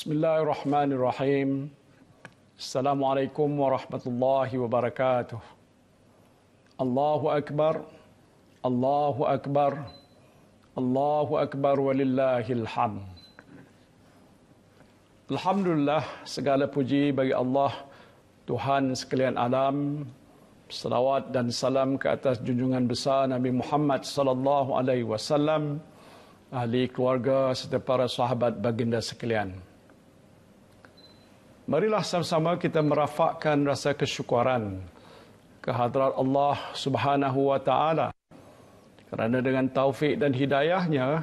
Bismillahirrahmanirrahim. Assalamualaikum warahmatullahi wabarakatuh. Allahu Akbar, Allahu Akbar, Allahu Akbar walillahil hamd. Alhamdulillah, segala puji bagi Allah, Tuhan sekalian alam. Salawat dan salam ke atas junjungan besar Nabi Muhammad sallallahu alaihi wasallam, ahli keluarga serta para sahabat baginda sekalian. Marilah sama-sama kita merafakkan rasa kesyukuran kehadrat Allah Subhanahu wa taala, kerana dengan taufik dan hidayahnya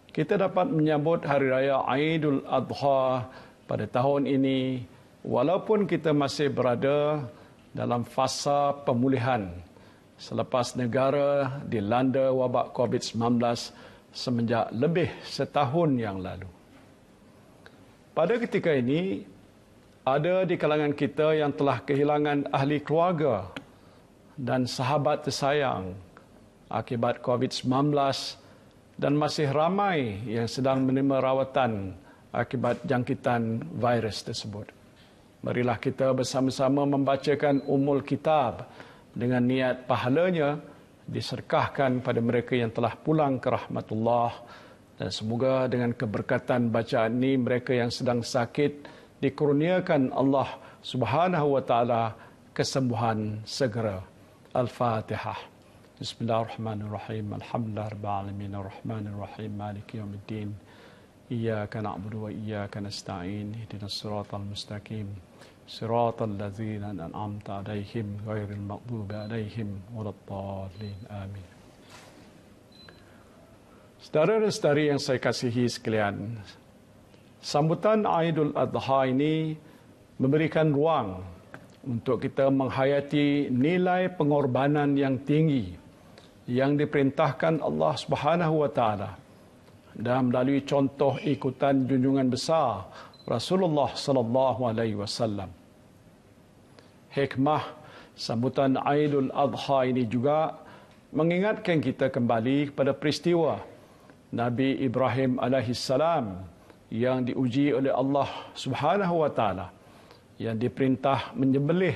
kita dapat menyambut hari raya Aidul Adha pada tahun ini, walaupun kita masih berada dalam fasa pemulihan selepas negara dilanda wabak COVID-19 semenjak lebih setahun yang lalu. Pada ketika ini, ada di kalangan kita yang telah kehilangan ahli keluarga dan sahabat tersayang akibat COVID-19 dan masih ramai yang sedang menerima rawatan akibat jangkitan virus tersebut. Marilah kita bersama-sama membacakan Ummul Kitab dengan niat pahalanya diserkahkan pada mereka yang telah pulang ke rahmatullah, dan semoga dengan keberkatan bacaan ini mereka yang sedang sakit dikurniakan Allah Subhanahu wa taala kesembuhan segera. Al-Fatihah. Bismillahirrahmanirrahim. Alhamdulillahirabbil alamin arrahmanir rahim maliki yaumiddin. Iyyaka na'budu wa iyyaka nasta'in. Ihdinas siratal mustaqim. Siratal ladzina an'amta 'alaihim ghairil maghdubi 'alaihim waladdallin. Amin. Saudara dan saudari yang saya kasihi sekalian, sambutan Aidul Adha ini memberikan ruang untuk kita menghayati nilai pengorbanan yang tinggi yang diperintahkan Allah Subhanahu wa taala dan melalui contoh ikutan junjungan besar Rasulullah sallallahu alaihi wasallam. Hikmah sambutan Aidul Adha ini juga mengingatkan kita kembali kepada peristiwa Nabi Ibrahim alaihissalam yang diuji oleh Allah Subhanahu wa taala, yang diperintah menyembelih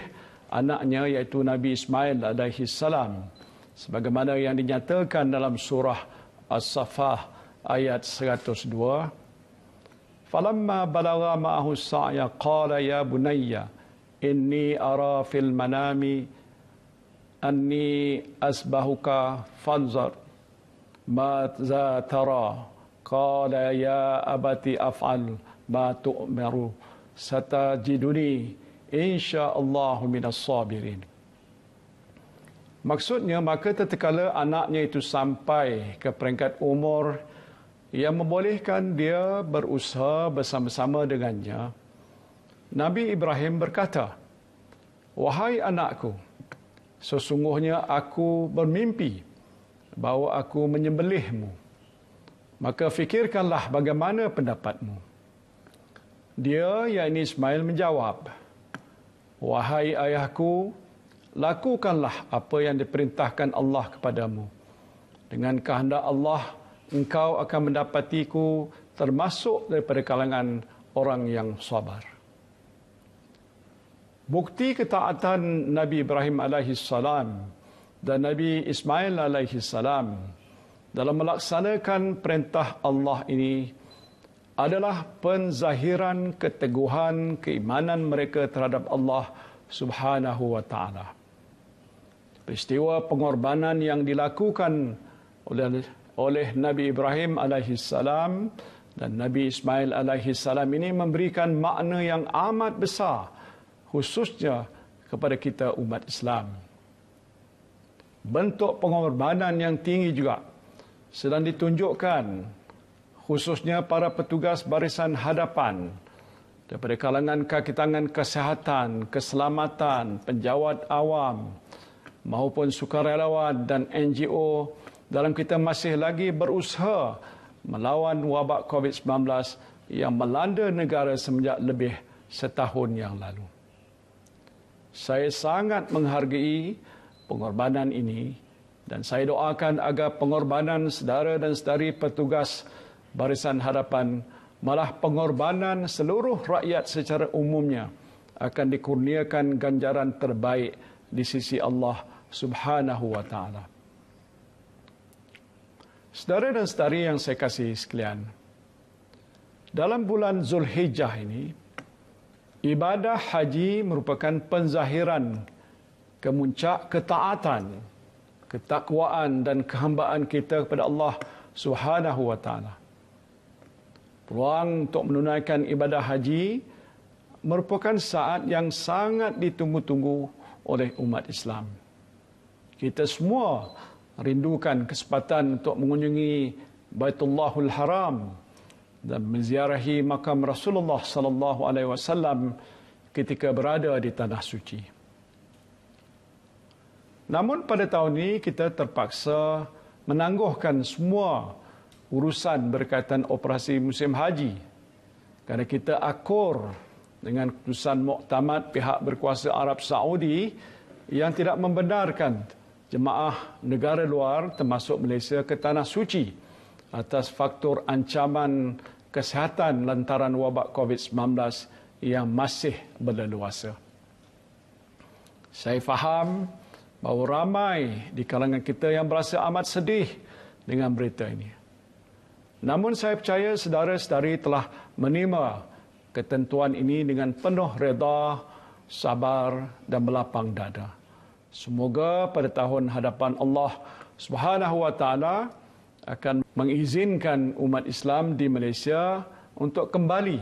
anaknya iaitu Nabi Ismail alaihi salam, sebagaimana yang dinyatakan dalam surah As-Saffah ayat 102. Falamma balagha ma'ahu as-sa'ya qala ya bunayya inni ara fil manami anni asbahuka fanzur madza tara. Qala ya abati af'al ma tu'maru satajiduni insyaallahu minas sabirin. Maksudnya, maka tatkala anaknya itu sampai ke peringkat umur yang membolehkan dia berusaha bersama-sama dengannya, Nabi Ibrahim berkata, "Wahai anakku, sesungguhnya aku bermimpi bahawa aku menyembelihmu. Maka fikirkanlah bagaimana pendapatmu." Dia, yakni Ismail, menjawab, "Wahai ayahku, lakukanlah apa yang diperintahkan Allah kepadamu. Dengan kehendak Allah, engkau akan mendapatiku termasuk daripada kalangan orang yang sabar." Bukti ketaatan Nabi Ibrahim alaihissalam dan Nabi Ismail alaihissalam dalam melaksanakan perintah Allah ini adalah penzahiran keteguhan keimanan mereka terhadap Allah Subhanahu wa taala. Peristiwa pengorbanan yang dilakukan oleh Nabi Ibrahim alaihissalam dan Nabi Ismail alaihissalam ini memberikan makna yang amat besar, khususnya kepada kita umat Islam. Bentuk pengorbanan yang tinggi juga sedang ditunjukkan khususnya para petugas barisan hadapan daripada kalangan kaki tangan kesihatan, keselamatan, penjawat awam maupun sukarelawan dan NGO dalam kita masih lagi berusaha melawan wabak COVID-19 yang melanda negara semenjak lebih setahun yang lalu. Saya sangat menghargai pengorbanan ini dan saya doakan agar pengorbanan saudara dan saudari petugas barisan hadapan malah pengorbanan seluruh rakyat secara umumnya akan dikurniakan ganjaran terbaik di sisi Allah Subhanahu wa taala. Saudara dan saudari yang saya kasihi sekalian, dalam bulan Zulhijjah ini, ibadah haji merupakan penzahiran kemuncak ketaatan, ketakwaan dan kehambaan kita kepada Allah Subhanahu wa taala. Peluang untuk menunaikan ibadah haji merupakan saat yang sangat ditunggu-tunggu oleh umat Islam. Kita semua rindukan kesempatan untuk mengunjungi Baitullahul Haram dan menziarahi makam Rasulullah sallallahu alaihi wasallam ketika berada di tanah suci. Namun pada tahun ini kita terpaksa menangguhkan semua urusan berkaitan operasi musim haji kerana kita akur dengan keputusan muktamad pihak berkuasa Arab Saudi yang tidak membenarkan jemaah negara luar termasuk Malaysia ke tanah suci atas faktor ancaman kesihatan lantaran wabak COVID-19 yang masih berleluasa. Saya faham bahawa ramai di kalangan kita yang berasa amat sedih dengan berita ini. Namun saya percaya saudara-saudari telah menerima ketentuan ini dengan penuh reda, sabar dan melapang dada. Semoga pada tahun hadapan Allah Subhanahu wa taala akan mengizinkan umat Islam di Malaysia untuk kembali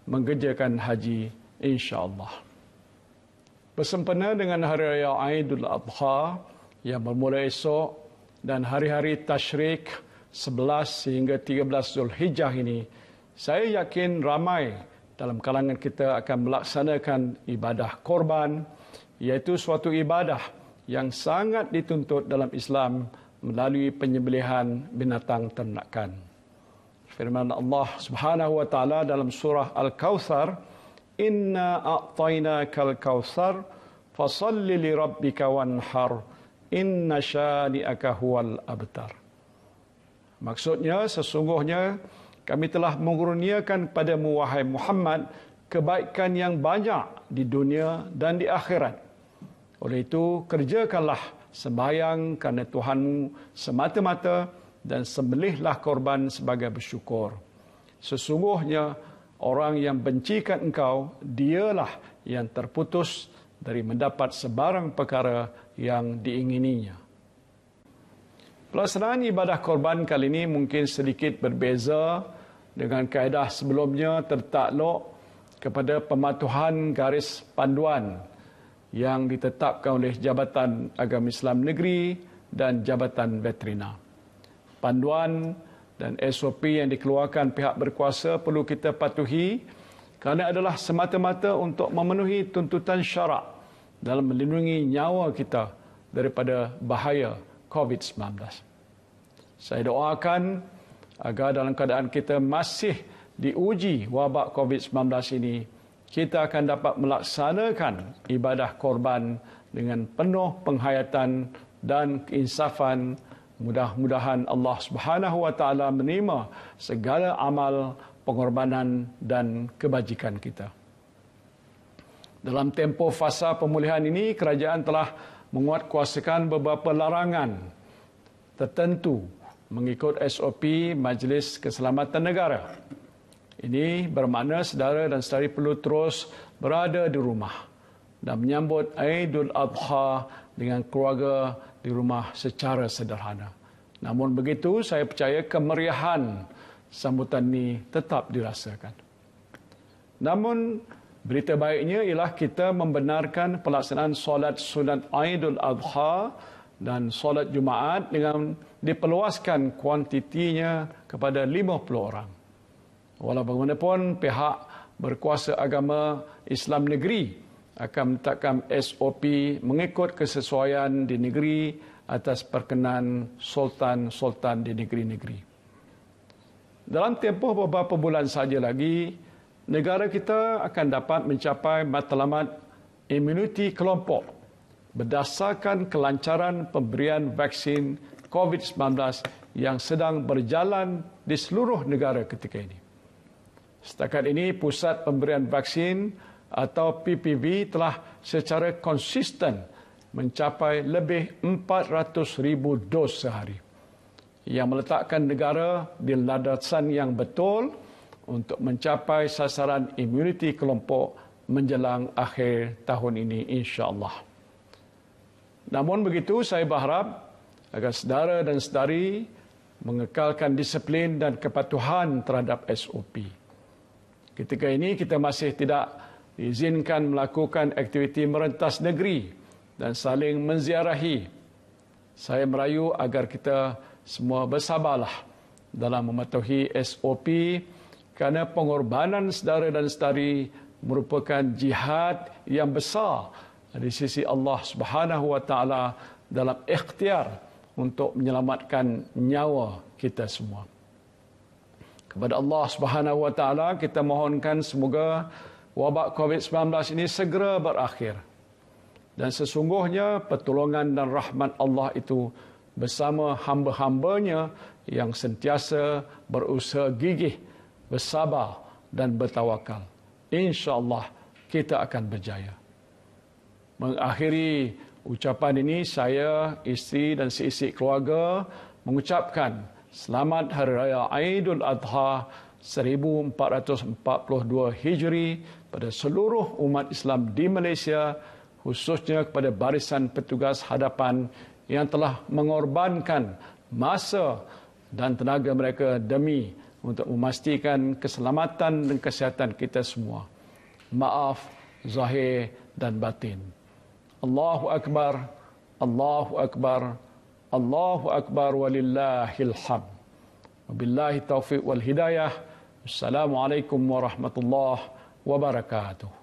mengerjakan haji insya-Allah. Bersempena dengan Hari Raya Aidul Adha yang bermula esok dan hari-hari tasyrik 11 sehingga 13 Zulhijjah ini, saya yakin ramai dalam kalangan kita akan melaksanakan ibadah korban, iaitu suatu ibadah yang sangat dituntut dalam Islam melalui penyembelihan binatang ternakan. Firman Allah Subhanahu wa taala dalam surah Al-Kautsar, "Inna a'tainakal kautsar fashalli li rabbika wanhar, inna syani'aka huwal abtar." Maksudnya, sesungguhnya kami telah mengurniakan padamu, wahai Muhammad, kebaikan yang banyak di dunia dan di akhirat. Oleh itu, kerjakanlah sembahyang kerana Tuhanmu semata-mata dan sembelihlah korban sebagai bersyukur. Sesungguhnya, orang yang bencikan engkau, dialah yang terputus dari mendapat sebarang perkara yang diingininya. Pelaksanaan ibadah korban kali ini mungkin sedikit berbeza dengan kaedah sebelumnya tertakluk kepada pematuhan garis panduan yang ditetapkan oleh Jabatan Agama Islam Negeri dan Jabatan Veterina. Panduan dan SOP yang dikeluarkan pihak berkuasa perlu kita patuhi kerana adalah semata-mata untuk memenuhi tuntutan syarak dalam melindungi nyawa kita daripada bahaya COVID-19. Saya doakan agar dalam keadaan kita masih diuji wabak COVID-19 ini, kita akan dapat melaksanakan ibadah korban dengan penuh penghayatan dan keinsafan. Mudah-mudahan Allah Subhanahu wa taala menerima segala amal pengorbanan dan kebajikan kita. Dalam tempoh fasa pemulihan ini, kerajaan telah menguatkuasakan beberapa larangan tertentu mengikut SOP Majlis Keselamatan Negara. Ini bermakna saudara dan saudari perlu terus berada di rumah dan menyambut Aidul Adha dengan keluarga di rumah secara sederhana. Namun begitu, saya percaya kemeriahan sambutan ini tetap dirasakan. Namun, berita baiknya ialah kita membenarkan pelaksanaan solat sunat Aidul Adha dan solat Jumaat dengan diperluaskan kuantitinya kepada 50 orang. Walau bagaimanapun, pihak berkuasa agama Islam negeri akan menetapkan SOP mengikut kesesuaian di negeri atas perkenan sultan-sultan di negeri-negeri. Dalam tempoh beberapa bulan saja lagi, negara kita akan dapat mencapai matlamat imuniti kelompok berdasarkan kelancaran pemberian vaksin COVID-19 yang sedang berjalan di seluruh negara ketika ini. Setakat ini, Pusat Pemberian Vaksin atau PPV telah secara konsisten mencapai lebih 400,000 dos sehari, yang meletakkan negara di landasan yang betul untuk mencapai sasaran imuniti kelompok menjelang akhir tahun ini, insya-Allah. Namun begitu, saya berharap agar saudara dan saudari mengekalkan disiplin dan kepatuhan terhadap SOP. Ketika ini kita masih tidak diizinkan melakukan aktiviti merentas negeri dan saling menziarahi. Saya merayu agar kita semua bersabarlah dalam mematuhi SOP, kerana pengorbanan saudara dan saudari merupakan jihad yang besar di sisi Allah Subhanahu wa taala dalam ikhtiar untuk menyelamatkan nyawa kita semua. Kepada Allah Subhanahu wa taala kita mohonkan semoga wabak COVID-19 ini segera berakhir. Dan sesungguhnya pertolongan dan rahmat Allah itu bersama hamba-hambanya yang sentiasa berusaha gigih, bersabar dan bertawakal. InsyaAllah kita akan berjaya. Mengakhiri ucapan ini, saya, isteri dan seisi keluarga mengucapkan Selamat Hari Raya Aidul Adha 1442 Hijri pada seluruh umat Islam di Malaysia, khususnya kepada barisan petugas hadapan yang telah mengorbankan masa dan tenaga mereka demi untuk memastikan keselamatan dan kesihatan kita semua. Maaf zahir dan batin. Allahu Akbar, Allahu Akbar, Allahu Akbar walillahil hamd. Wabillahi taufiq wal hidayah. Assalamualaikum warahmatullahi wabarakatuh.